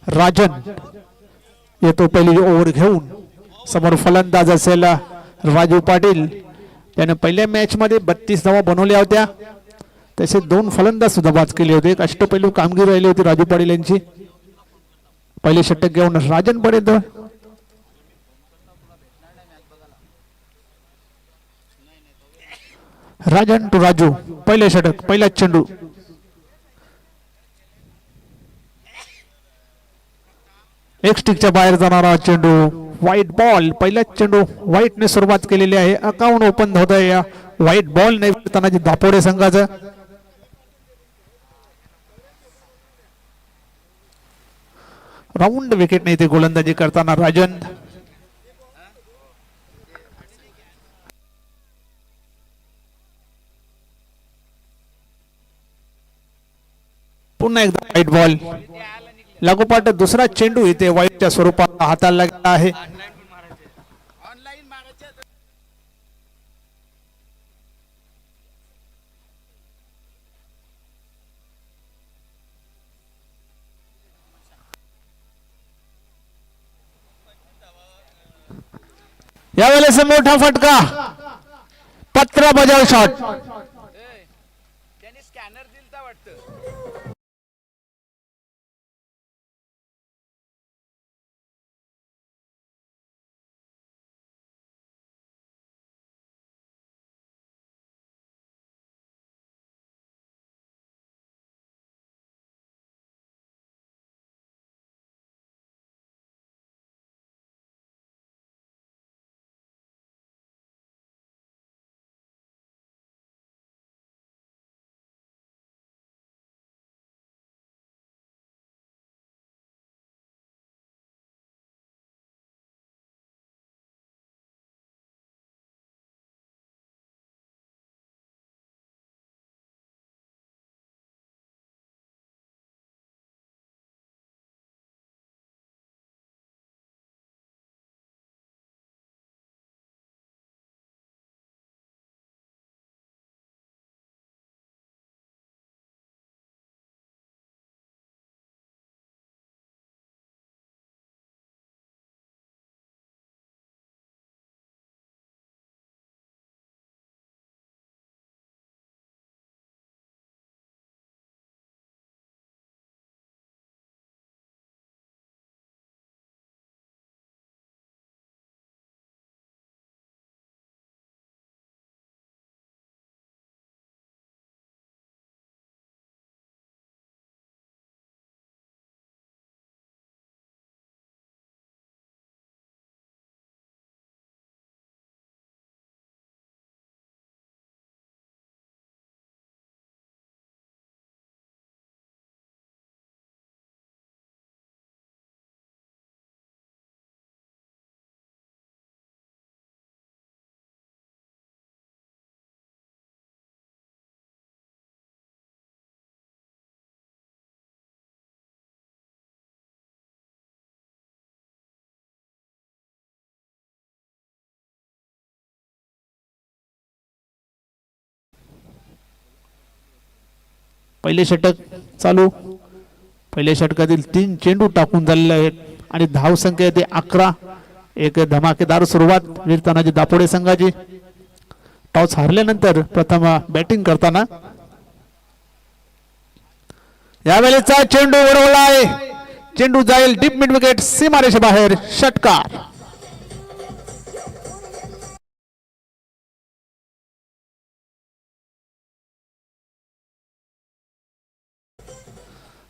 राजन येतो पहिली ओव्हर घेऊन. समोर फलंदाज असेल राजू पाटील. त्याने पहिल्या मॅच मध्ये 32 धावा बनवल्या होत्या. तसे 2 फलंदाज सुद्धा बाद केले होते. एक अष्टपैलू कामगिरी राहिली होती राजू पाटील यांची. पहिले षटक घेऊन राजन पर्यंत. राजन टू राजू. पहिले षटक पहिला चेंडू. एक स्टिकच्या बाहेर जाणारा चेंडू. White ball. पहिला चेंडू व्हाईटने सुरुवात केलेली आहे. अकाउंट ओपन होत आहे या व्हाईट बॉल ने तानाजी दापोडे संघाचं. राऊंड विकेट नाही ते गोलंदाजी करताना राजन. पुन्हा एकदा व्हाईट बॉल. लागोपाठ दुसरा चेंडू इथे व्हाईटच्या स्वरूपात हाताला लागला आहे. यावेळेस मोठा फटका. पत्रा बजाव शॉट. पहिले षटक चालू. पहिल्या षटकातील 3 चेंडू टाकून झालेले आहेत आणि धाव संख्या ते 11. एक धमाकेदार सुरुवात वीर तानाजी दापोडे संघाची. टॉस हारल्यानंतर प्रथम बॅटिंग करताना यावेळेचा चेंडू उडवला आहे. चेंडू जाईल डीप मिड विकेट सीमारेषे बाहेर. षटकार.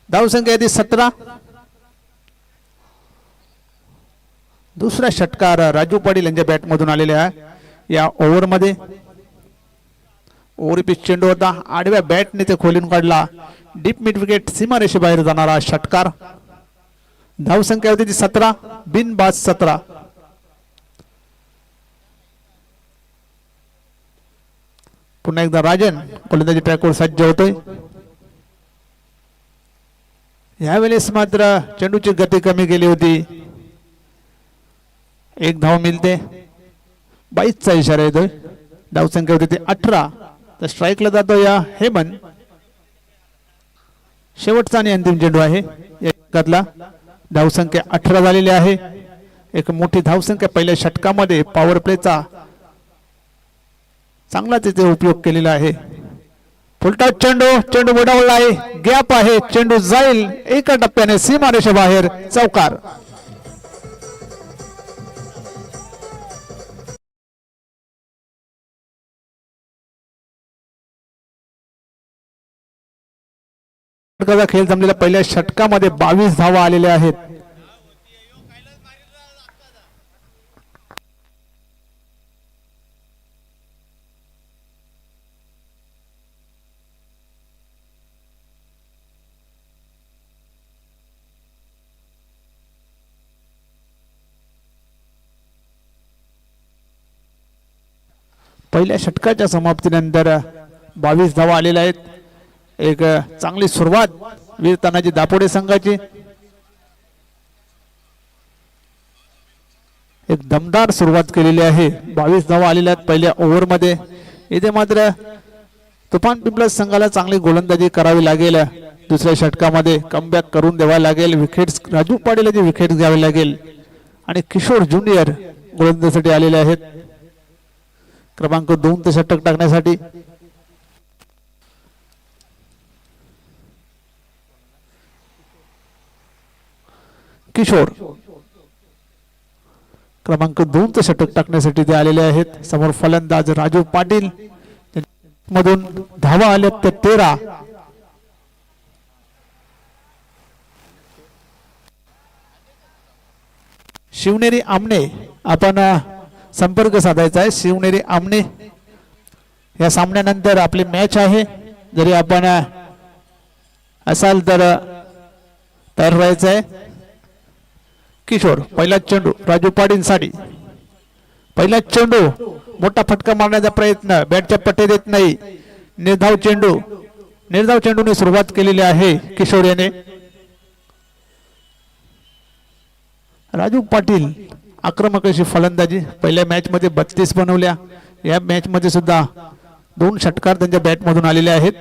धाव संख्या 17. दुसरा षटकार राजू पाटील यांच्या बॅट मधून आलेला आहे या ओव्हर मध्ये. ओव्हर पिच चेंडू होता. आडव्या बॅटने ते खोलून काढला. डीप मिड विकेट सीमारेषे बाहेर जाणारा षटकार. धाव संख्या होती 17. बिनबाद 17. पुन्हा एकदा राजन गोलंदाजी ट्रॅकवर सज्ज होतोय. यावेळेस मात्र चेंडूची गती कमी केली होती. एक धाव मिळते. 22चा इशारा येतोय. धाव संख्या होती 18. तर स्ट्राईकला जातो या हेमन. शेवटचा आणि अंतिम चेंडू आहे या षटकातला. धावसंख्या 18 झालेली आहे. एक मोठी धावसंख्या पहिल्या षटकामध्ये पॉवर प्लेचा चांगला तिथे उपयोग केलेला आहे. फुलटा चेंडू बुडावला आहे, गॅप आहे, चेंडू जाईल एका टप्प्याने सीमारेषे बाहेर, चौकार. खेळ जमलेला पहिल्या षटकामध्ये 22 धावा आलेल्या आहेत. पहिल्या षटकाच्या समाप्तीनंतर 22 धावा आलेल्या आहेत. एक चांगली सुरुवात वीर तानाजी दापोडे संघाची. एक दमदार सुरुवात केलेली आहे. 22 धावा आलेल्या आहेत पहिल्या ओव्हर मध्ये. इथे मात्र तुफान पिंपळस संघाला चांगली गोलंदाजी करावी लागेल. दुसऱ्या षटकामध्ये कमबॅक करून द्यावा लागेल. विकेट्स राजू पाटील विकेट्स घ्यावे लागेल आणि किशोर ज्युनियर गोलंदाजीसाठी आलेले आहेत. क्रमांक 2 ते षटक टाकण्यासाठी. किशोर क्रमांक 2 ते षटक टाकण्यासाठी ते आलेले आहेत. समोर फलंदाज राजू पाटील. मधून धावा आल्या त्या 13. शिवनेरी आमने आपण संपर्क साधायचा आहे. शिवनेरी आमने या सामन्यानंतर आपली मॅच आहे. जरी आपण असाल तर तयार व्हायचं आहे. किशोर पहिला चेंडू राजू पाटीलसाठी. पहिला चेंडू मोठा फटका मारण्याचा प्रयत्न, बॅटच्या पट्टे देत नाही. निर्धाव चेंडूने सुरुवात केलेली आहे किशोर याने. राजू पाटील आक्रमक अशी फलंदाजी. पहिल्या मॅच मध्ये 32 बनवल्या. या मॅच मध्ये सुद्धा 2 षटकार त्यांच्या बॅट मधून आलेले आहेत.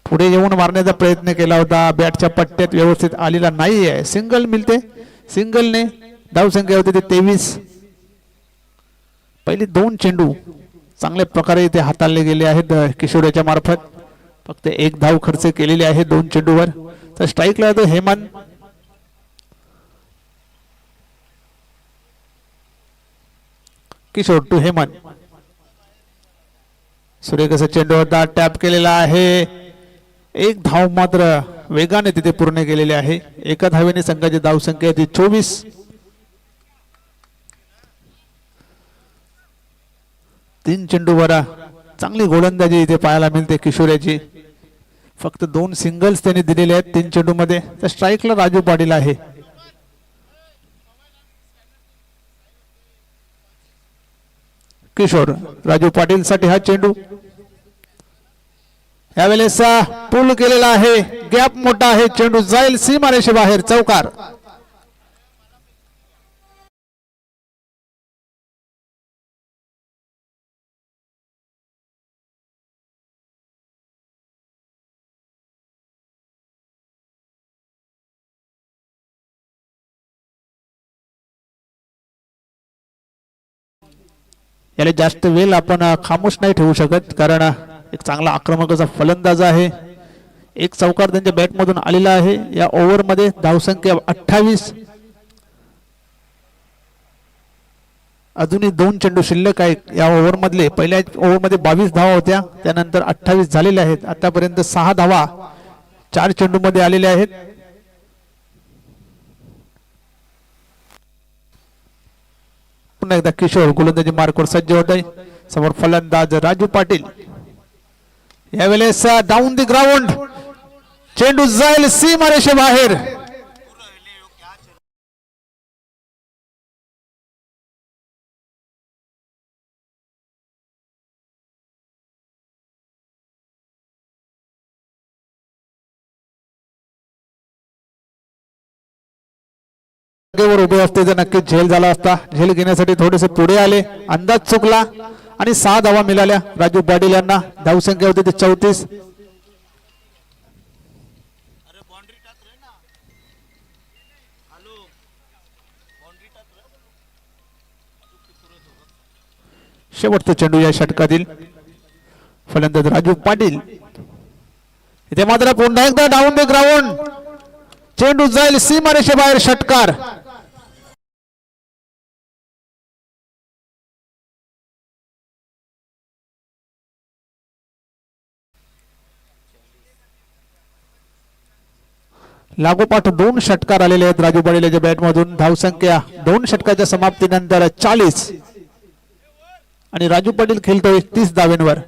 पुढे येऊन मारण्याचा प्रयत्न केला होता, बॅटच्या पट्ट्यात व्यवस्थित आलेला नाहीये. सिंगल मिळते. सिंगलने धावसंख्या होती ते 23. पहिले 2 चेंडू चांगल्या प्रकारे इथे हाताळले गेले आहेत किशोराच्या मार्फत. फक्त 1 धाव खर्च केलेली आहे 2 चेंडूवर. तर स्ट्राईकला येतो हेमंत. किशोर टू हेमंत. सुरेख असा चेंडू होता, टॅप केलेला आहे. 1 धाव मात्र वेगाने तिथे पूर्ण केलेले आहे. एका धावेने संघाची धावसंख्या ती 24. तीन चेंडूवर चांगली गोलंदाजी इथे पाहायला मिळते किशोराची. फक्त 2 सिंगल्स त्यांनी दिलेले आहेत 3 चेंडू मध्ये. तर स्ट्राईकला राजू पाटील आहे. किशोर राजू पाटील साठी हा चेंडू. यावेळेस पूल केलेला आहे, गॅप मोठा आहे, चेंडू जाईल सीमारेषे बाहेर, चौकार. याला जास्त वेळ आपण खामोश नाही ठेवू शकत, कारण एक चांगला आक्रमक असा फलंदाज आहे. एक चौकार त्यांच्या बॅट मधून आलेला आहे. या ओव्हर मध्ये धावसंख्या 28. अजूनही 2 चेंडू शिल्लक आहेत या ओव्हर मधले. पहिल्या ओव्हर मध्ये 22 धावा होत्या, त्यानंतर 28 झालेल्या आहेत. आतापर्यंत 6 धावा 4 चेंडू मध्ये आलेल्या आहेत. पुन्हा एकदा किशोर गोलंदाजी मार्कवर सज्ज होत आहे. समोर फलंदाज राजू पाटील. यावेळेस डाऊन द ग्राउंड, चेंडू जाईल सीमारेषे बाहेर. उभे असते तर नक्कीच झेल झाला असता. झेल घेण्यासाठी थोडेसे पुढे आले, अंदाज चुकला आणि 6 धावा मिळाल्या राजू पाटील यांना. धावसंख्या होती ती 34. शेवटचा चेंडू या षटकातील. फलंदाज राजू पाटील. इथे मात्र पुन्हा एकदा डाऊन द ग्राउंड. चेंडू जाईल सीमारेषे बाहेर. षटकार. लागोपाठ 2 षटकार आलेले आहेत राजू पाटील याच्या बॅट मधून. धावसंख्या 2 षटकाच्या समाप्तीनंतर 40 आणि राजू पाटील खेळतोय 30 धावेंवर.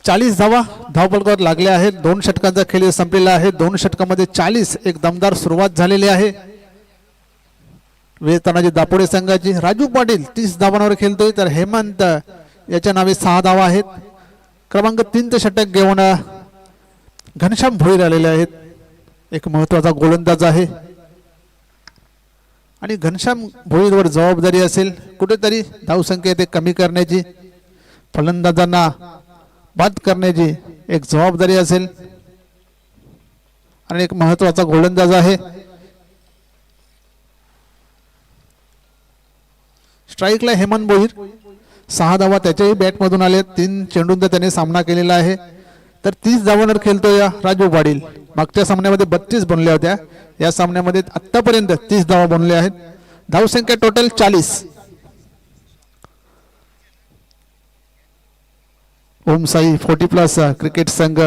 चाळीस धावा धावफलकावर लागल्या आहेत. 2 षटकांचा खेळ संपलेला आहे. 2 षटकामध्ये 40 एक दमदार सुरुवात झालेली आहे वेतानाजी दापोडे संघाची. राजू पाटील 30 धावांवर खेळतोय तर हेमंत याच्या नावे 6 धावा आहेत. क्रमांक 3 षटक घेऊन घनश्याम भोईर आलेले आहेत. एक महत्वाचा गोलंदाज आहे आणि घनश्याम भोईरवर जबाबदारी असेल कुठेतरी धावसंख्या ते कमी करण्याची, फलंदाजांना बाद करण्याची एक जबाबदारी असेल आणि एक महत्वाचा गोलंदाज आहे. स्ट्राईकला हेमंत भोईर 6 धावा त्याच्याही बॅट मधून आले. 3 चेंडूंचा त्याने सामना केलेला आहे. तर 30 धावांवर खेळतोय राजू पाटील. मागच्या सामन्यामध्ये 32 बनल्या होत्या. या सामन्यामध्ये आतापर्यंत 30 धावा बनल्या आहेत. धावसंख्या टोटल 40. ओम साई 40+ क्रिकेट संघ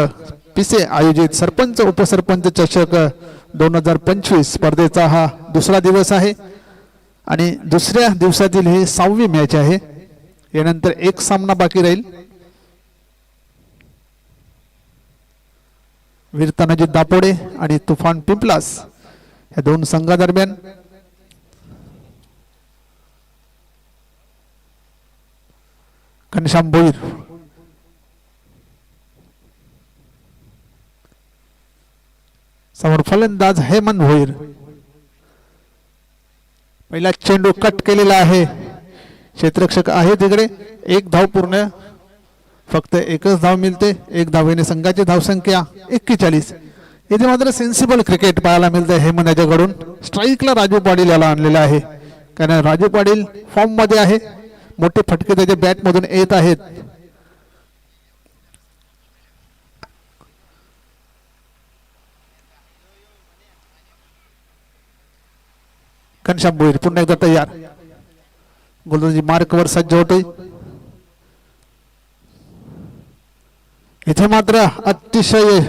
पिसे आयोजित सरपंच उपसरपंच चषक 2025 स्पर्धेचा हा दुसरा दिवस आहे आणि दुसऱ्या दिवसातील ही 6वी मॅच आहे. यानंतर एक सामना बाकी राहील. वीर तानाजी दापोडे आणि तुफान पिंपलास या 2 संघादरम्यान. घनश्याम भोईर समोर फलंदाज हेमंत भोईर. पहिला चेंडू कट केलेला आहे. क्षेत्ररक्षक आहे तिकडे. 1 धाव पूर्ण. फक्त एकच धाव मिळते. 1 धावेने संघाची धावसंख्या 41. इथे मात्र सेन्सिबल क्रिकेट पाहायला मिळते हेमंत याच्याकडून. स्ट्राईकला राजू पाटील याला आणलेला आहे कारण राजू पाटील फॉर्म मध्ये आहे. मोठे फटके त्याच्या बॅट मधून येत आहेत. घनश्याम भोईर पुन्हा एकदा तयार. गोलंदाजी मार्कवर सज्ज होतोय. इथे मात्र अतिशय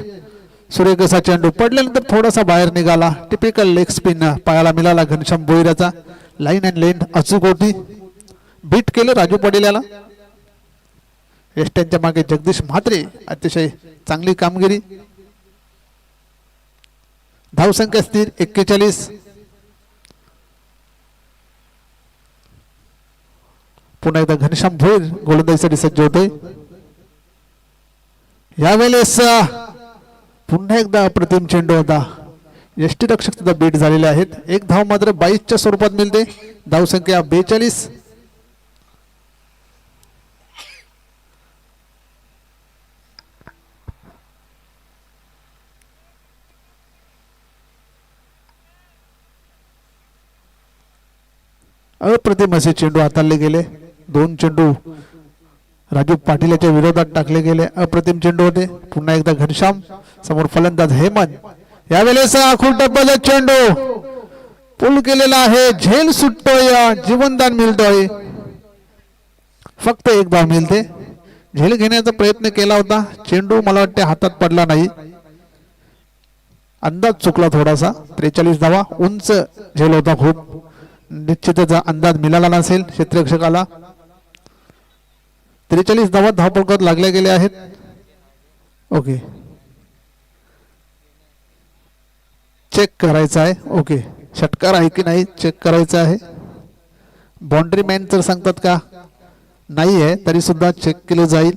सुरेख असा चेंडू पडल्यानंतर थोडासा बाहेर निघाला. टिपिकल लेग स्पिन पायाला मिळाला घनश्याम भोईराचा. लाईन अँड लेंथ अचूक होती. बीट केलं राजू पाटील याला. वेस्टर्नच्या मागे जगदीश म्हात्रे अतिशय चांगली कामगिरी. धावसंख्या स्थिर 41. पुन्हा एकदा घनश्याम भोईर गोलंदाजीसाठी सज्ज होतोय. यावेळेस पुन्हा एकदा अप्रतिम चेंडू होता. यष्टीरक्षक सुद्धा बीट झालेले आहेत. 1 धाव मात्र 22च्या स्वरूपात मिळते. धावसंख्या 42. अप्रतिम असे चेंडू हाताळले गेले. 2 चेंडू राजू पाटील याच्या विरोधात टाकले गेले. अप्रतिम चेंडू होते. पुन्हा एकदा घनश्याम. समोर फलंदाज हेमंत. यावेळेस आखूड डब्याचा चेंडू पुल केलेला आहे. झेल सुटतोय. जीवनदान मिळतोय. फक्त 1 धाव मिळते. झेल घेण्याचा प्रयत्न केला होता. चेंडू मला वाटते हातात पडला नाही. अंदाज चुकला थोडासा. 43 धावा उंच झेल होता खूप. निश्चितच अंदाज मिळाला नसेल क्षेत्ररक्षकाला. 43 धावा धावपळकात लागल्या गेल्या आहेत. ओके चेक करायचं आहे. ओके षटकार आहे की नाही चेक करायचं आहे. बाउंड्री मॅन तर सांगतात का नाही आहे तरी सुद्धा चेक केलं जाईल.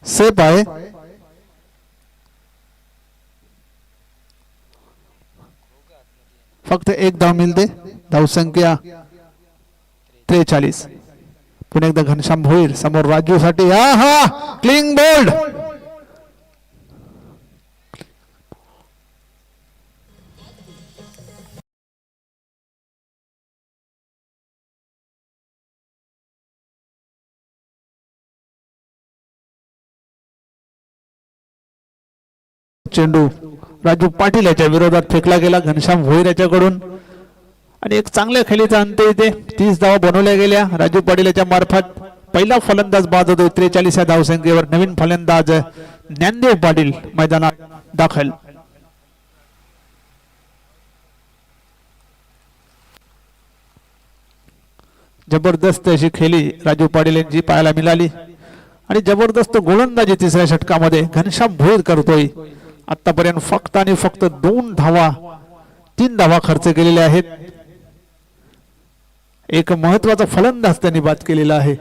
सेफ आहे. फक्त एक धाव मिळते. धावसंख्या 43. पुन्हा एकदा घनश्याम भोईर समोर राजू साठी. हा हा क्लिंग बोल्ड. चेंडू राजू पाटील याच्या विरोधात फेकला गेला घनश्याम भोईर याच्याकडून. आणि एक चांगल्या खेळीचा अंत इथे. 30 धावा बनवल्या गेल्या राजू पाटील याच्या मार्फत. पहिला फलंदाज बाद होतोय 43 या धावसंख्येवर. नवीन फलंदाज ज्ञानदेव पाटील मैदानात दाखल. जबरदस्त अशी खेळी राजू पाटील यांची पाहायला मिळाली. आणि जबरदस्त गोलंदाजी तिसऱ्या षटकामध्ये घनश्याम भोईर करतोय. आतापर्यंत फक्त आणि फक्त 2 धावा 3 धावा खर्च केलेल्या आहेत. एक महत्वाचा फलंदाज त्यांनी बाद केलेला आहे.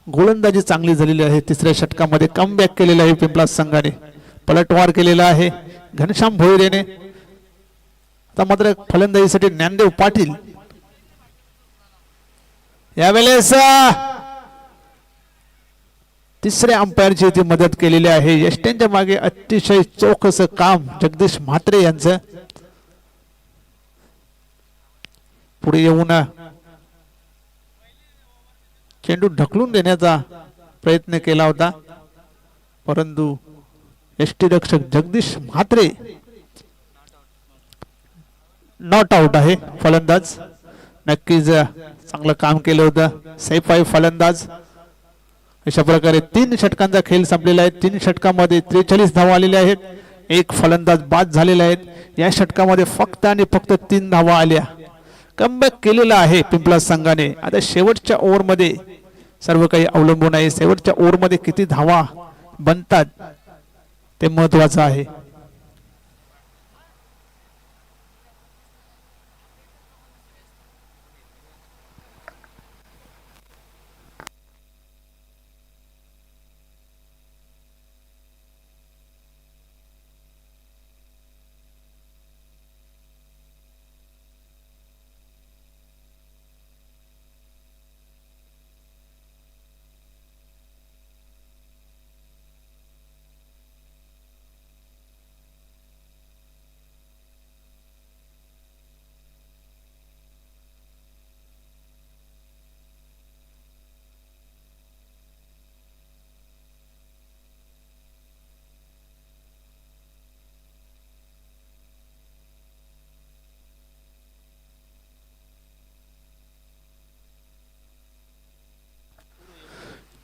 गोलंदाजी चांगली झालेली आहे. तिसऱ्या षटकामध्ये कमबॅक केलेला आहे पिंपळा संघाने. पलटवार केलेला आहे घनश्याम भोईर याने. आता मात्र फलंदाजीसाठी ज्ञानदेव पाटील यावेळेस तिसऱ्या अंपायरची ती मदत केलेली आहे. यष्ट्यांच्या मागे अतिशय चोखस काम जगदीश म्हात्रे यांचं. पुढे येऊन चेंडू ढकलून देण्याचा प्रयत्न केला होता परंतु यष्टीरक्षक जगदीश म्हात्रे नॉट आउट आहे. फलंदाज नक्कीच चांगलं काम केलं होतं. सेफ आहे फलंदाज. अशा प्रकारे 3 षटकांचा खेळ संपलेला आहे. 3 षटकामध्ये 43 धावा आलेल्या आहेत. एक फलंदाज बाद झालेला आहे. या षटकामध्ये फक्त आणि फक्त 3 धावा आल्या. कमबॅक केलेला आहे पिंपळा संघाने. आता शेवटच्या ओव्हरमध्ये सर्व काही अवलंबून आहे. शेवटच्या ओव्हरमध्ये किती धावा बनतात ते महत्वाचं आहे.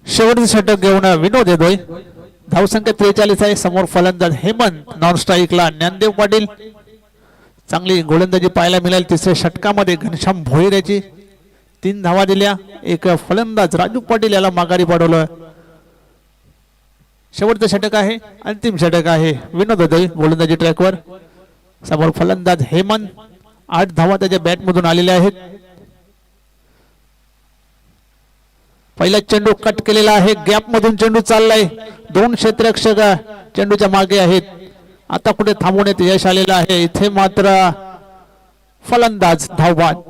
शेवटचं षटक घेऊन विनोद येतोय. धावसंख्या 43 आहे. समोर फलंदाज हेमंत. नॉन स्ट्राईकला ज्ञानदेव पाटील. चांगली गोलंदाजी पाहायला मिळाली तिसऱ्या षटकामध्ये. घनश्याम भोईर याची 3 धावा दिल्या. एक फलंदाज राजू पाटील याला माघारी पाठवलं. शेवटचं षटक आहे. अंतिम षटक आहे. विनोद येतोय गोलंदाजी ट्रॅकवर. समोर फलंदाज हेमंत. 8 धावा त्याच्या बॅट मधून आलेल्या आहेत. पहिला चेंडू कट केलेला आहे. गॅप मधून चेंडू चाललाय. 2 क्षेत्ररक्षक चेंडूच्या मागे आहेत. आता कुठे थांबवण्यात यश आलेलं आहे. इथे मात्र फलंदाज धावबाद.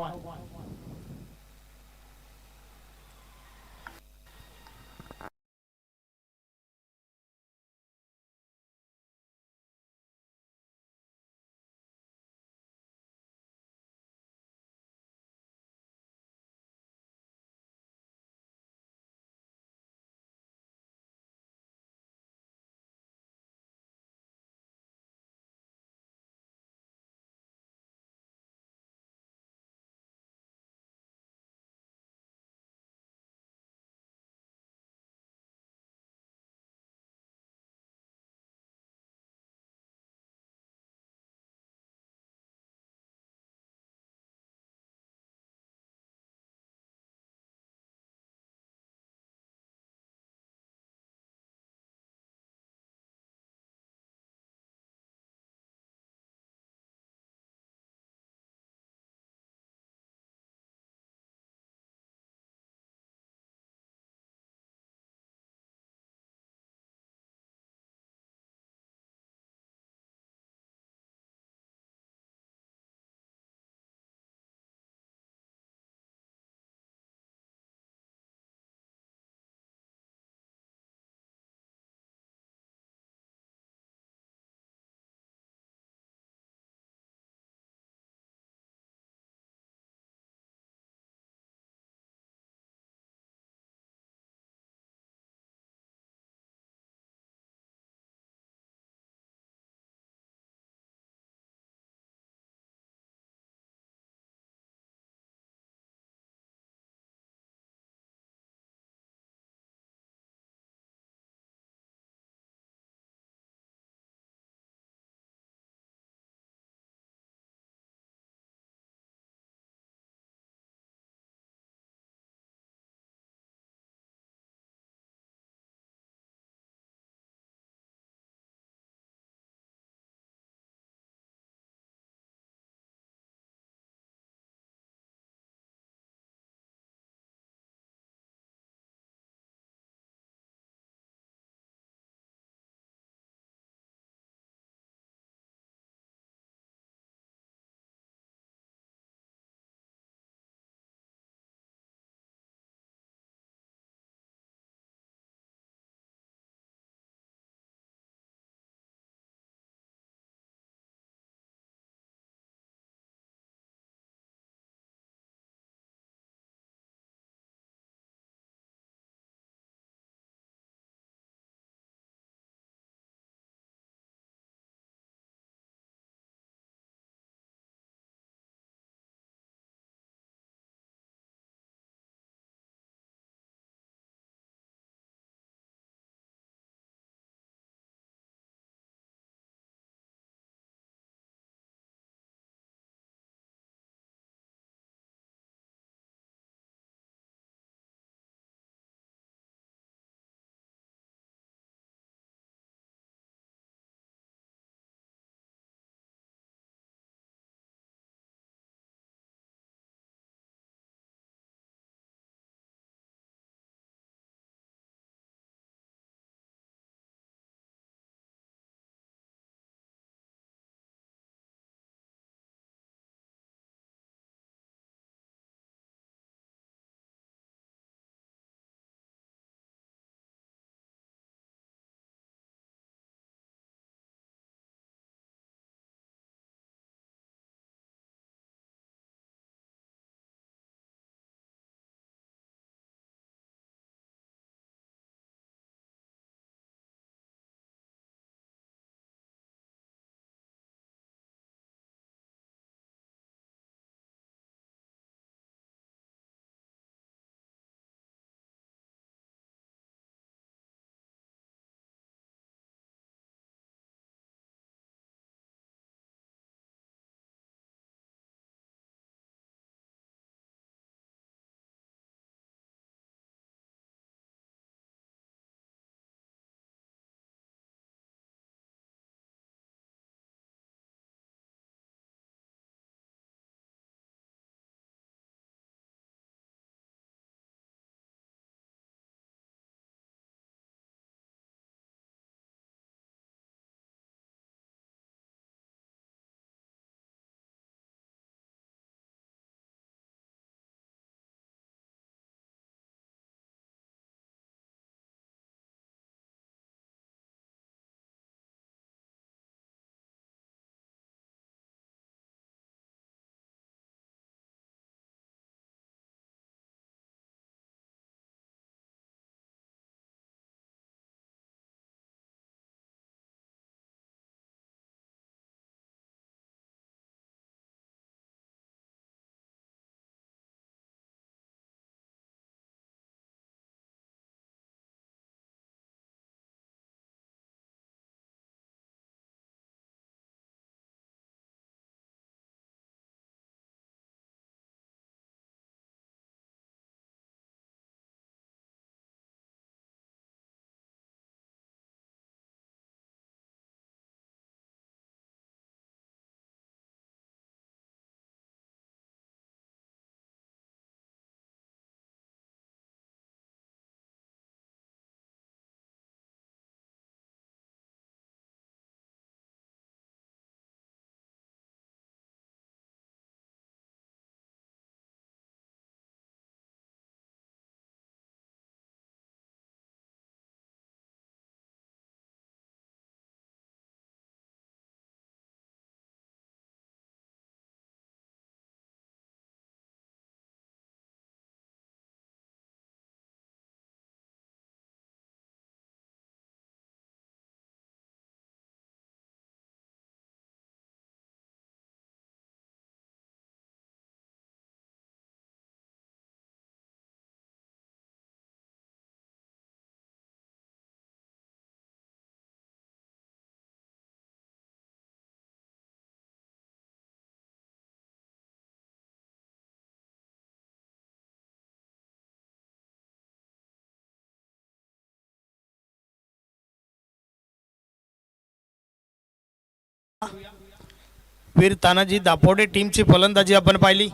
वीर तानाजी दापोडे टीमची फलंदाजी आपण पाहिली.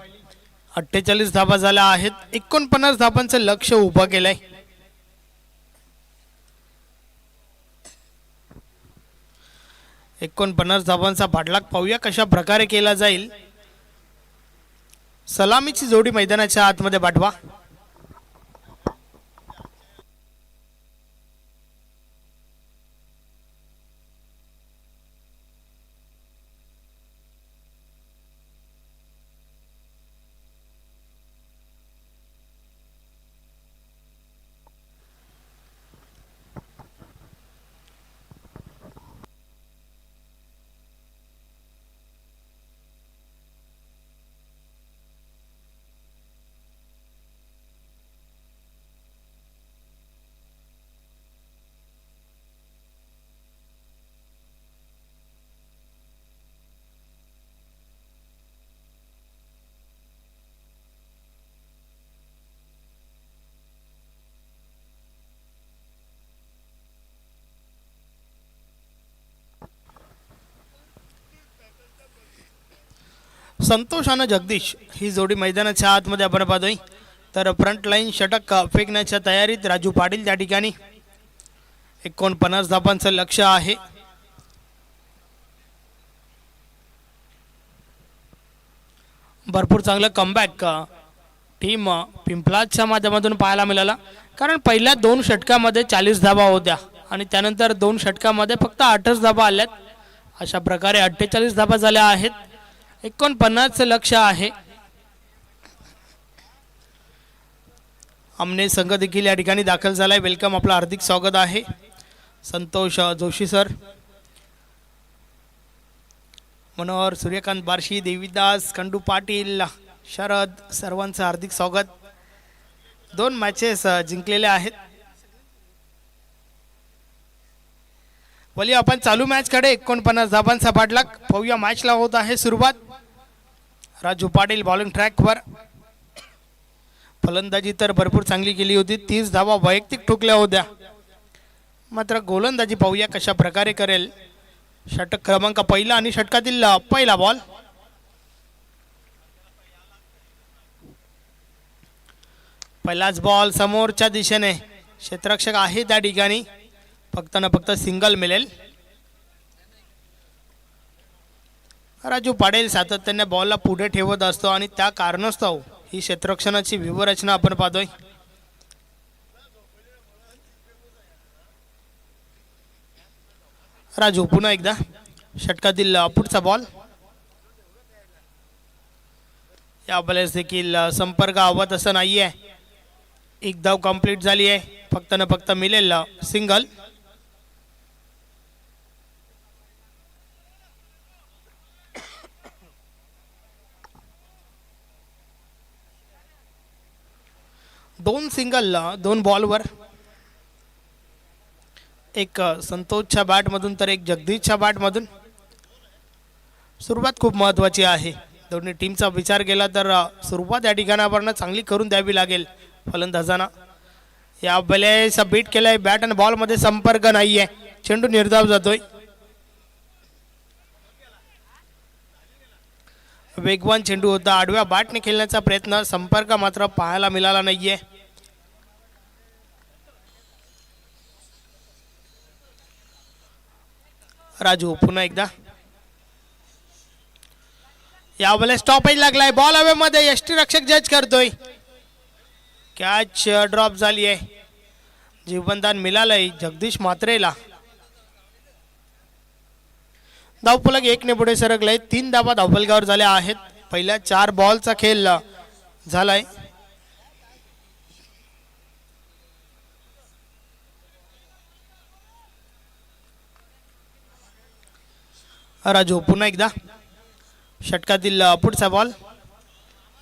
48 धाबा झाल्या आहेत. 49 धाबांचं लक्ष उभं केलंय. एकोणपन्नास धाबांचा पाठलाग पाहूया कशा प्रकारे केला जाईल. सलामीची जोडी मैदानाच्या आतमध्ये पाठवा. संतोष आणि जगदीश ही जोडी मैदानाच्या आतमध्ये आपण पाहतोय. तर फ्रंट लाईन षटक फेकण्याच्या तयारीत राजू पाटील त्या ठिकाणी. 49 धाबांचं लक्ष आहे. भरपूर चांगलं कमबॅक टीम पिंपलाजच्या माध्यमातून पाहायला मिळाला. कारण पहिल्या 2 षटकामध्ये 40 धाबा होत्या आणि त्यानंतर 2 षटकामध्ये फक्त 8च धाबा आल्यात. अशा प्रकारे 48 धाबा झाल्या आहेत. 49चं लक्ष आहे. आमने संघ देखील या ठिकाणी दाखल झालाय. वेलकम, आपलं हार्दिक स्वागत आहे. संतोष जोशी सर, मनोहर, सूर्यकांत बार्शी, देवीदास, खंडू पाटील, शरद, सर्वांचं हार्दिक स्वागत. 2 मॅचेस जिंकलेले आहेत. बोलिए आपण चालू मॅच कडे. 49 धाबांचा पाठलाग पाहूया. मॅचला होत आहे सुरुवात. राजू पाटील बॉलिंग ट्रॅकवर. फलंदाजी तर भरपूर चांगली केली होती. 30 धाबा वैयक्तिक ठोकल्या होत्या. मात्र गोलंदाजी पाहूया कशा प्रकारे करेल. षटक क्रमांक पहिला आणि षटकातील पहिला बॉल. पहिलाच बॉल समोरच्या दिशेने. क्षेत्ररक्षक आहे त्या ठिकाणी. फक्त ना फक्त सिंगल मिळेल. राजू पाटील सातत्याने बॉलला पुढे ठेवत असतो आणि त्या कारणास्तव ही क्षेत्ररक्षणाची व्यूहरचना आपण पाहतोय. राजू पुन्हा एकदा. षटकातील पुढचा बॉल. या बॉलेस देखील संपर्क आवत असं नाहीये. 1 धाव कंप्लीट झाली आहे. फक्त ना फक्त मिळेल सिंगल. दोन सिंगल 2 बॉलवर. एक संतोषच्या बॅटमधून तर एक जगदीशच्या बॅटमधून. सुरुवात खूप महत्त्वाची आहे. दोन्ही टीमचा विचार केला तर सुरुवात या ठिकाणावरनं चांगली करून द्यावी लागेल फलंदाजांना. या बॅलेस बीट केलाय. बॅट आणि बॉलमध्ये संपर्क नाहीये. चेंडू निर्धाव जातोय. वेगवान चेंडू होता. आडव्या बॅटने खेळण्याचा प्रयत्न. संपर्क मात्र पाहायला मिळाला नाहीये. राजू पुन्हा एकदा. या वेळेस स्टॉपेज लागलाय. बॉल हवेमध्ये. यष्टी रक्षक जज करतोय. कॅच ड्रॉप झाली आहे. जीवनदान मिळालंय जगदीश मात्रेला. धावफलक 1 ने पुढे सरकलाय. 3 धाबा धावफलकावर झाल्या आहेत. पहिल्या 4 बॉलचा खेळ झालाय. राजू पुन्हा एकदा. षटकातील पुढचा बॉल.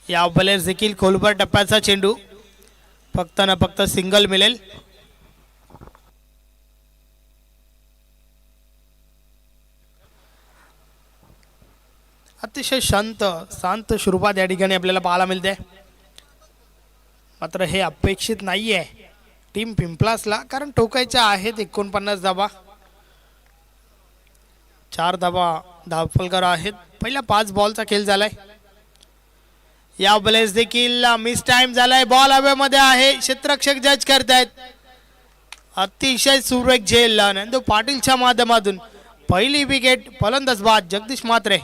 या बॉलर्स देखील खोलवर टप्प्याचा चेंडू. फक्त ना फक्त सिंगल मिळेल. अतिशय शांत सुरुवात या ठिकाणी आपल्याला पाहायला मिळते. मात्र हे अपेक्षित नाहीये टीम पिंपलासला, कारण ठोकायच्या आहेत 49 धाबा. 4 धाबा धावफलकर आहेत. पहिल्या 5 बॉलचा खेळ झालाय. या बॉलेस देखील मिस टाइम झालाय. बॉल हवेमध्ये आहे. क्षेत्ररक्षक जज करतायत. अतिशय सुरेख झेल नंदू पाटीलच्या माध्यमातून पहिली विकेट. फलंदाज बाद जगदीश म्हात्रे.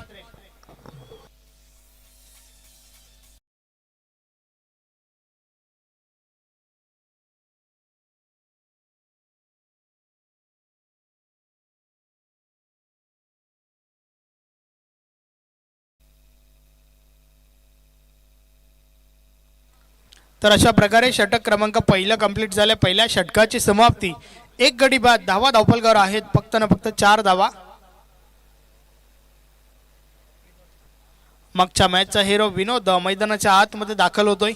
तर अशा प्रकारे षटक क्रमांक पहिला कंप्लीट झाले. पहिल्या षटकाची समाप्ती. 1 गडी बाद. धावा धावफलकावर आहेत फक्त ना फक्त 4 धावा. मागच्या मॅचचा हिरो विनोद मैदानाच्या आतमध्ये दाखल होतोय.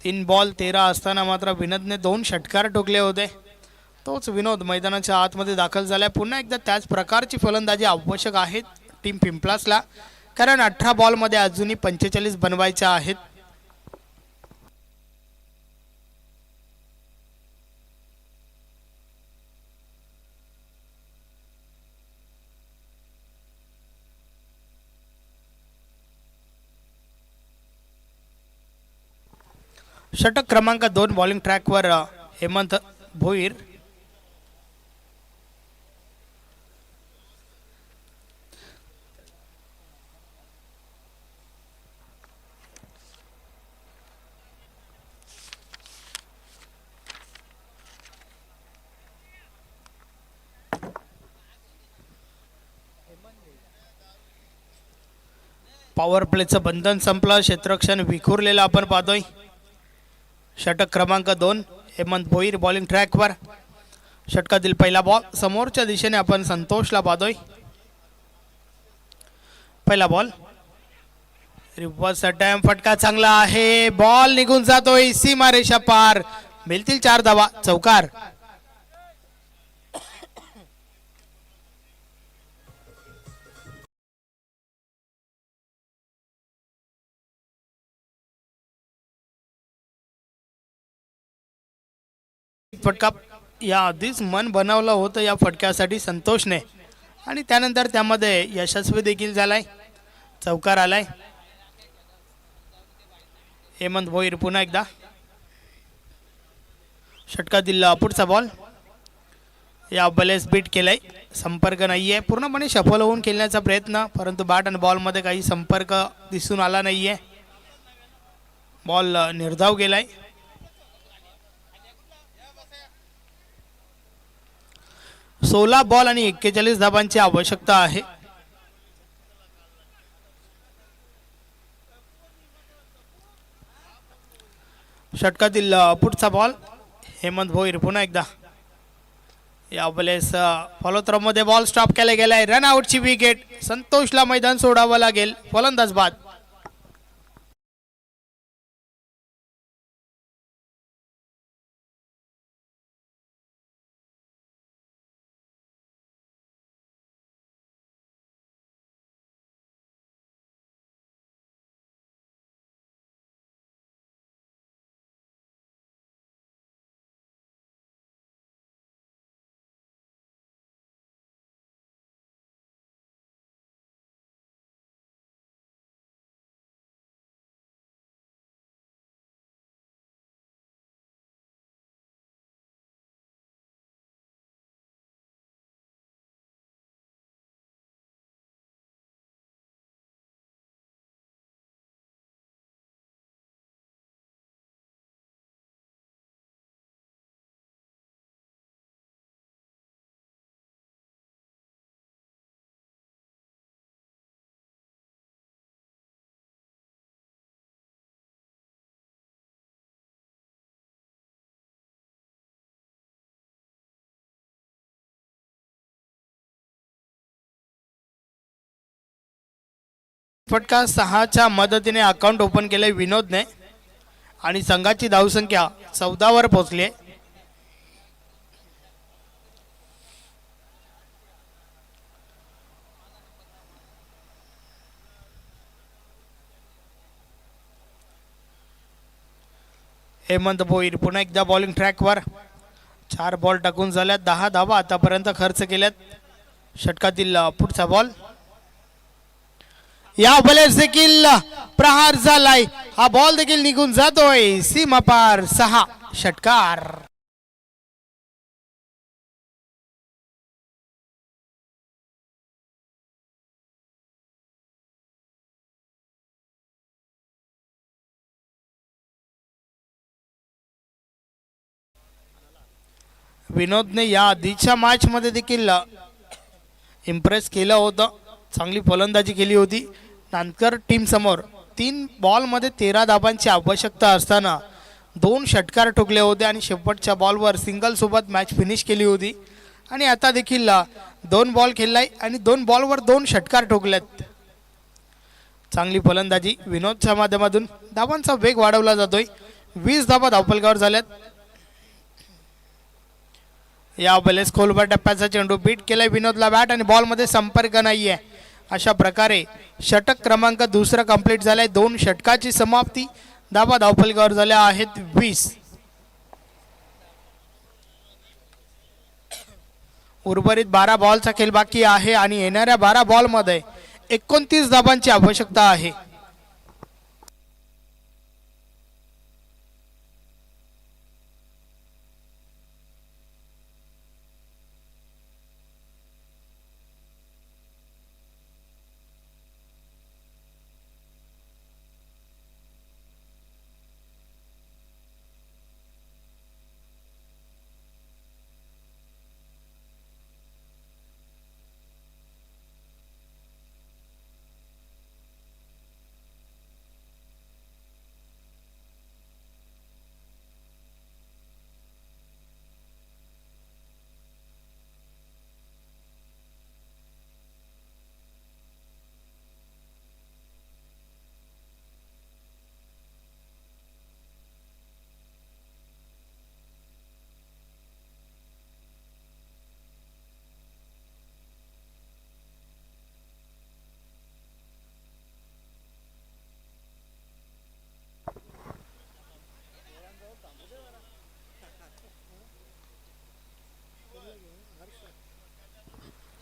3 बॉल 13 असताना मात्र विनोदने 2 षटकार ठोकले होते. तोच विनोद मैदानाच्या आतमध्ये दाखल झालाय. पुन्हा एकदा त्याच प्रकारची फलंदाजी आवश्यक आहे टीम पिंपलासला, कारण 18 बॉलमध्ये अजूनही 45 बनवायच्या आहेत. षटक क्रमांक 2 बॉलिंग ट्रॅकवर हेमंत भोईर. पॉवर प्लेचं बंधन संपलं. क्षेत्ररक्षण विखुरलेलं आपण पाहतोय. षटक क्रमांक 2 हेमंत भोईर बॉलिंग ट्रॅकवर. षटकातील पहिला बॉल समोरच्या दिशेने आपण संतोषला पाहतोय. पहिला बॉल रिव्हर्स अटॅम्प. फटका चांगला आहे. बॉल निघून जातोय सीमारेषा पार. मिळतील 4 धावा. चौकार. फटका या आधीच मन बनवलं होतं या फटक्यासाठी संतोषने, आणि त्यानंतर त्यामध्ये यशस्वी देखील झालाय. चौकार आलाय. हेमंत भोईर पुन्हा एकदा. षटकातील पुढचा बॉल या बॉलेस बीट केलाय. संपर्क नाहीये. पूर्णपणे सफल होऊन खेळण्याचा प्रयत्न, परंतु बॅट आणि बॉलमध्ये काही संपर्क दिसून आला नाहीये. बॉल निर्धाव गेलाय. सोळा बॉल आणि 41 धावांची आवश्यकता आहे. षटकातील पुढचा बॉल हेमंत भोईर पुन्हा एकदा. या बॉलेस फॉलोथ्रोमध्ये बॉल स्टॉप केला गेलाय. Run आउटची wicket. संतोषला मैदान सोडावं लागेल. फलंदाज बाद. फटका 6च्या मदतीने अकाउंट ओपन केले विनोदने, आणि संघाची धावसंख्या 14 वर पोहोचली. हेमंत भोईर पुन्हा एकदा बॉलिंग ट्रॅकवर. 4 बॉल टाकून झाल्यात 10 धावा आतापर्यंत खर्च केल्यात. षटकातील पुढचा बॉल या बॉलेस देखील प्रहार झालाय. हा बॉल देखील निघून जातोय सीमापार. 6 षटकार. विनोदने या आधीच्या मॅच मध्ये देखील इम्प्रेस केलं होतं. चांगली फलंदाजी केली होती. नांदकर टीम समोर 3 बॉलमध्ये 13 धाबांची आवश्यकता असताना 2 षटकार ठोकले होते आणि शेवटच्या बॉलवर सिंगल सोबत मॅच फिनिश केली होती. आणि आता देखील 2 बॉल खेळलाय आणि 2 बॉलवर 2 षटकार ठोकलेत. चांगली फलंदाजी विनोदच्या माध्यमातून. धाबांचा वेग वाढवला जातोय. 20 धाबा धावफलकावर झाल्यात. या बलेस खोलवर टप्प्याचा चेंडू बीट केलाय विनोदला. बॅट आणि बॉल मध्ये संपर्क नाहीये. अशा प्रकारे षटक क्रमांक 2 कंप्लीट झालाय. 2 षटकाची समाप्ती. धाबा धावफलकावर झाल्या आहेत 20. उर्वरित 12 बॉलचा खेळ बाकी आहे आणि येणाऱ्या 12 बॉल मध्ये 29 धाबांची आवश्यकता आहे.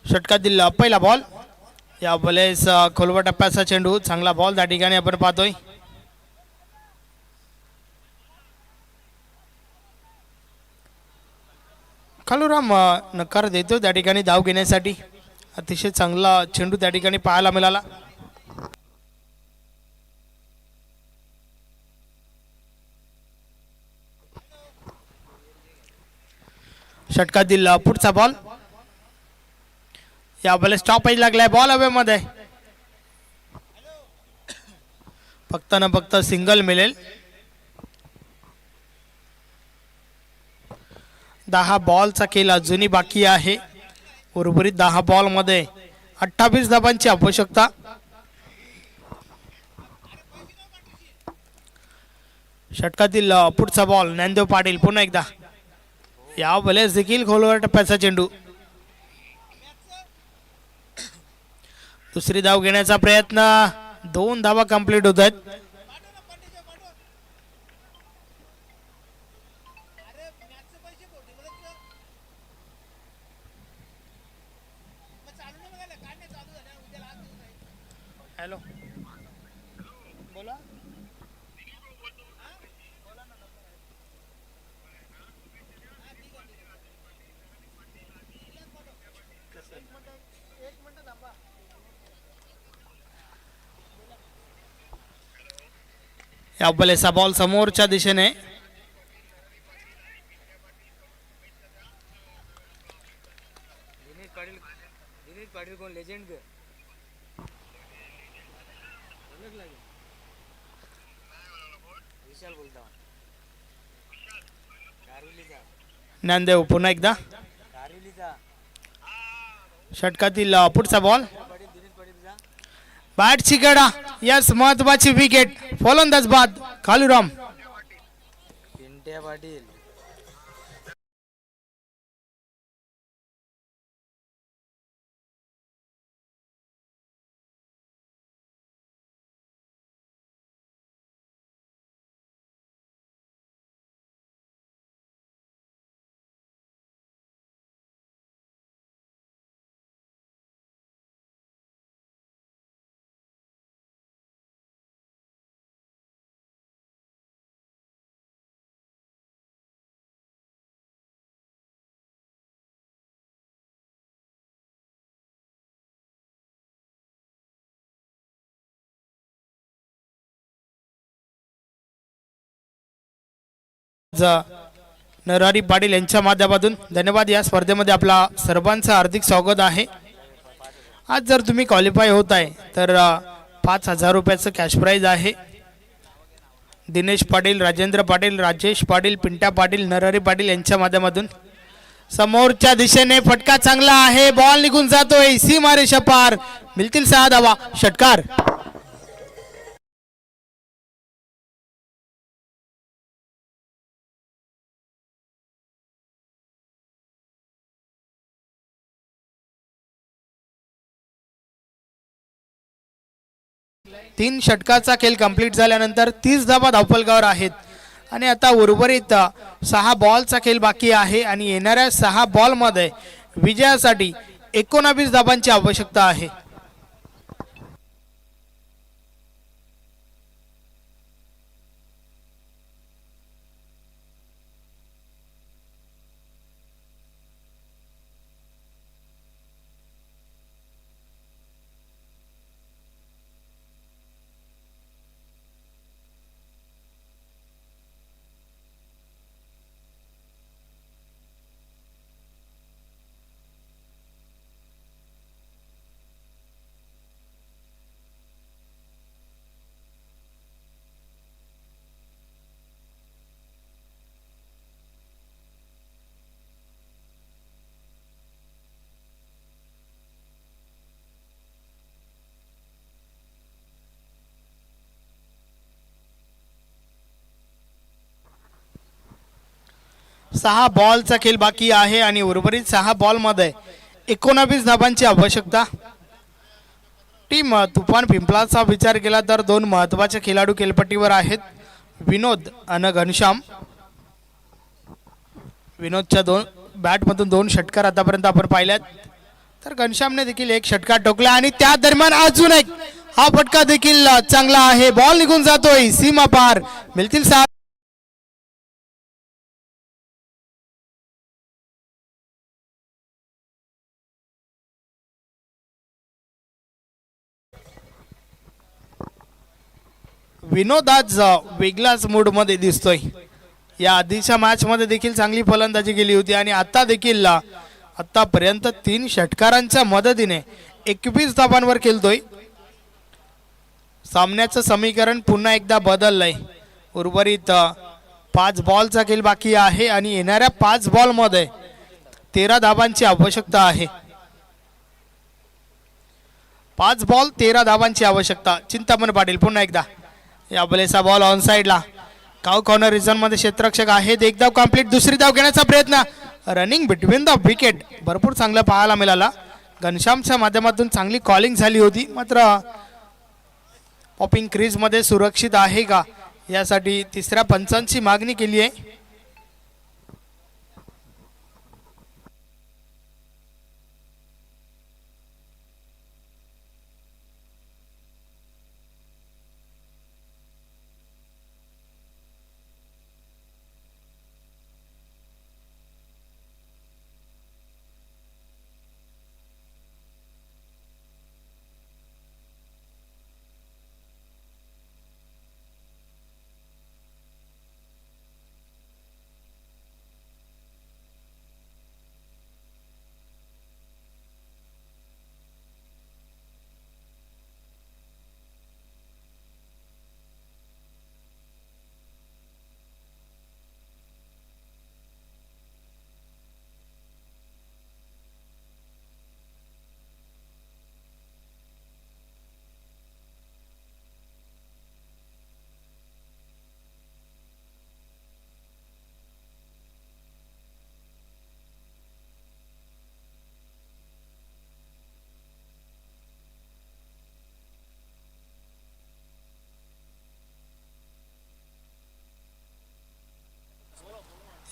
षटकातील पहिला बॉल. या बॉलेस खोलवर टप्प्याचा चेंडू. चांगला बॉल त्या ठिकाणी आपण पाहतोय. कालूराम नकार देतो त्या ठिकाणी धाव घेण्यासाठी. अतिशय चांगला चेंडू त्या ठिकाणी पाहायला मिळाला. षटकातील पुढचा बॉल. या बॉल स्टॉप लागलाय. बॉल हवेमध्ये. फक्त ना फक्त सिंगल मिळेल. 10 बॉलचा खेळ अजूनही बाकी आहे. उर्वरित 10 बॉल मध्ये 28 धाबांची आवश्यकता. षटकातील पुढचा बॉल. ज्ञानदेव पाटील पुन्हा एकदा. या बॉलेस देखील खोलवर टप्प्याचा चेंडू. दुसरी धाव घेण्याचा प्रयत्न. 2 धावा कंप्लीट होत आहेत. हॅलो बोला. या बॉलेचा बॉल समोरच्या दिशेने. ज्ञानदेव पुन्हा एकदा. षटकातील पुढचा बॉल. बॅटची गडा. यस महत्वाची विकेट. फलंदाज बाद कालूराम. पाटील नरहरी पाटील यांच्या माध्यमातून धन्यवाद. या स्पर्धेमध्ये आपला सर्वांचं हार्दिक स्वागत आहे. आज जर तुम्ही क्वालिफाय होत आहे तर 5,000 रुपयाचं कॅश प्राईज आहे. दिनेश पाटील, राजेंद्र पाटील, राजेश पाटील, पिंट्या पाटील, नरहरी पाटील यांच्या माध्यमातून. समोरच्या दिशेने फटका चांगला आहे, बॉल निघून जातोय सीमारेषा पार, मिळतील 6 धावा. षटकार. तीन षटकाचा खेळ कंप्लीट झाल्यानंतर 30 धावा धावफलकावर आहेत आणि आता उर्वरित 6 बॉलचा खेळ बाकी आहे आणि येणाऱ्या 6 बॉलमध्ये विजयासाठी 19 धावांची आवश्यकता आहे. सहा बॉलचा खेळ बाकी आहे आणि उर्वरित 6 बॉलमध्ये 19 धावांची आवश्यकता. टीम तुफान पिंपलाचा विचार केला तर 2 महत्त्वाचे खेळाडू खेळपट्टीवर आहेत, विनोद आणि घनश्याम. विनोदच्या बॅटमधून 2 षटकार आतापर्यंत आपण पाहिल्यात, तर घनश्यामने देखील 1 षटकार ठोकला आणि त्या दरम्यान अजून एक हा फटका देखील चांगला आहे, बॉल निघून जातोय सीमा पार, मिळतील 6. विनोद आज वेगळाच मूड मध्ये दिसतोय. या आधीच्या मॅच मध्ये देखील चांगली फलंदाजी केली होती आणि आता देखील आतापर्यंत 3 षटकारांच्या मदतीने 21 धावांवर खेळतोय. सामन्याचं समीकरण पुन्हा एकदा बदललंय. उर्वरित 5 बॉलचा खेळ बाकी आहे आणि येणाऱ्या 5 बॉलमध्ये 13 धावांची आवश्यकता आहे. 5 बॉल 13 धावांची आवश्यकता. चिंतामण पाटील पुन्हा एकदा या बलेचा बॉल ऑन साइडला, काव कॉर्नर रिझन मध्ये क्षेत्ररक्षक आहेत. एक धाव कंप्लीट, दुसरी धाव घेण्याचा प्रयत्न, रनिंग बिटवीन द विकेट भरपूर चांगला पाहायला मिळाला. घनश्यामच्या माध्यमातून चांगली कॉलिंग झाली होती, मात्र पॉपिंग क्रीज मध्ये सुरक्षित आहे का यासाठी तिसऱ्या पंचांची मागणी केली आहे.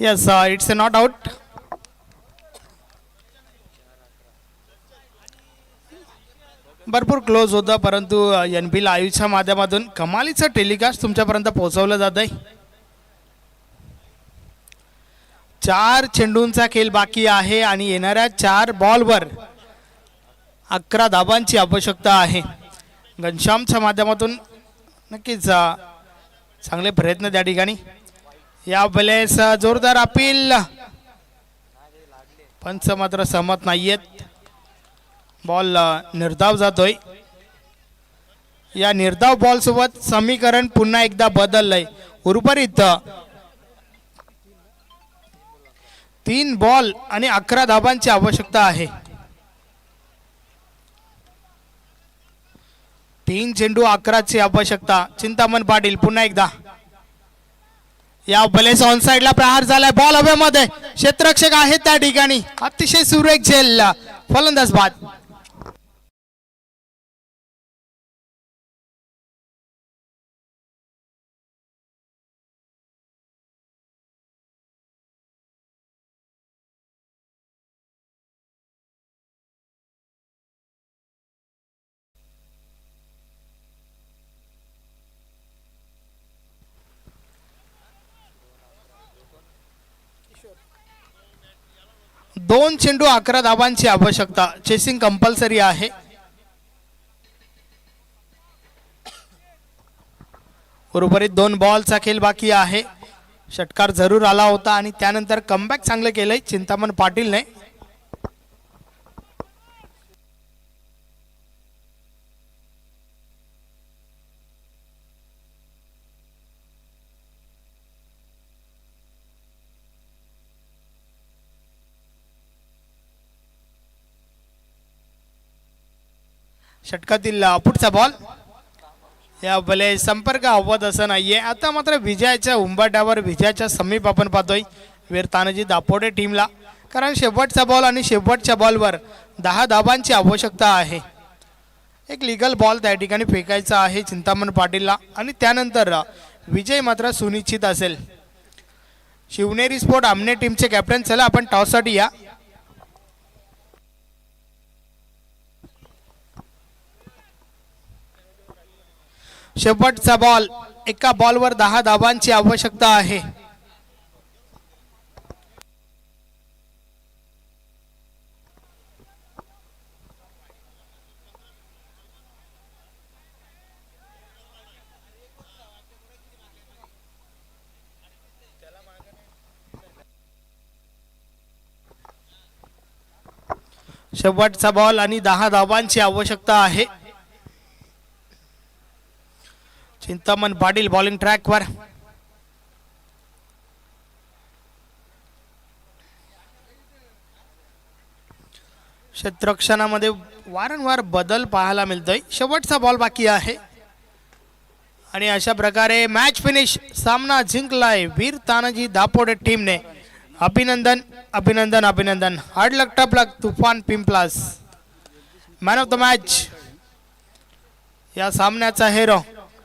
Yes, it's a not out. भरपूर क्लोज होता, परंतु NP लाईव्हच्या माध्यमातून कमालीचं टेलिकास्ट तुमच्यापर्यंत पोहोचवलं जात आहे. 4 चेंडूंचा खेळ बाकी आहे आणि येणाऱ्या 4 बॉलवर 11 धावांची आवश्यकता आहे. घनश्यामच्या माध्यमातून नक्कीच चांगले प्रयत्न त्या ठिकाणी. या वेळेस जोरदार अपील, पंच मात्र सहमत नाहीयेत. बॉल निर्धाव जातोय. या निर्धाव बॉल सोबत समीकरण पुन्हा एकदा बदललंय. उर्वरित 3 बॉल आणि 11 धाबांची आवश्यकता आहे. 3 चेंडू 11ची आवश्यकता. चिंतामण पाटील पुन्हा एकदा. या बलेस ऑन साइडला प्रहार झालाय. बॉल हवेमध्ये, क्षेत्ररक्षक आहेत त्या ठिकाणी. अतिशय सुरेख झेल, फलंदाज बाद. दोन चेंडू 11 धाबांची आवश्यकता. चेसिंग कंपल्सरी आहे. उर्वरित 2 बॉलचा खेळ बाकी आहे. षटकार जरूर आला होता आणि त्यानंतर कमबॅक चांगलं केलंय चिंतामण पाटीलने. षटकातील पुढचा बॉल. या बले संपर्क अवध असं नाहीये. आता मात्र विजयाच्या उंबरठ्यावर, विजयाच्या समीप आपण पाहतोय वीर तानाजी दापोडे टीमला. कारण शेवटचा बॉल आणि शेवटच्या बॉलवर 10 धाबांची आवश्यकता आहे. एक लिगल बॉल त्या ठिकाणी फेकायचा आहे चिंतामण पाटीलला आणि त्यानंतर विजय मात्र सुनिश्चित असेल. शिवनेरी स्पोर्ट आमने टीमचे कॅप्टन, चला आपण टॉससाठी या. शेवटचा बॉल. एका बॉलवर 10 धाबांची आवश्यकता आहे. शेवटचा बॉल आणि 10 धाबांची आवश्यकता आहे. चिंतामण पाटील बॉलिंग ट्रॅकवर. क्षेत्ररक्षणामध्ये वारंवार बदल पाहायला मिळतोय. शेवटचा बॉल बाकी आहे आणि अशा प्रकारे मॅच फिनिश. सामना जिंकलाय वीर तानाजी दापोडे टीमने. अभिनंदन अभिनंदन अभिनंदन. हार्ड लक, टफ लक, तुफान Pimplas. Man of the match या सामन्याचा हिरो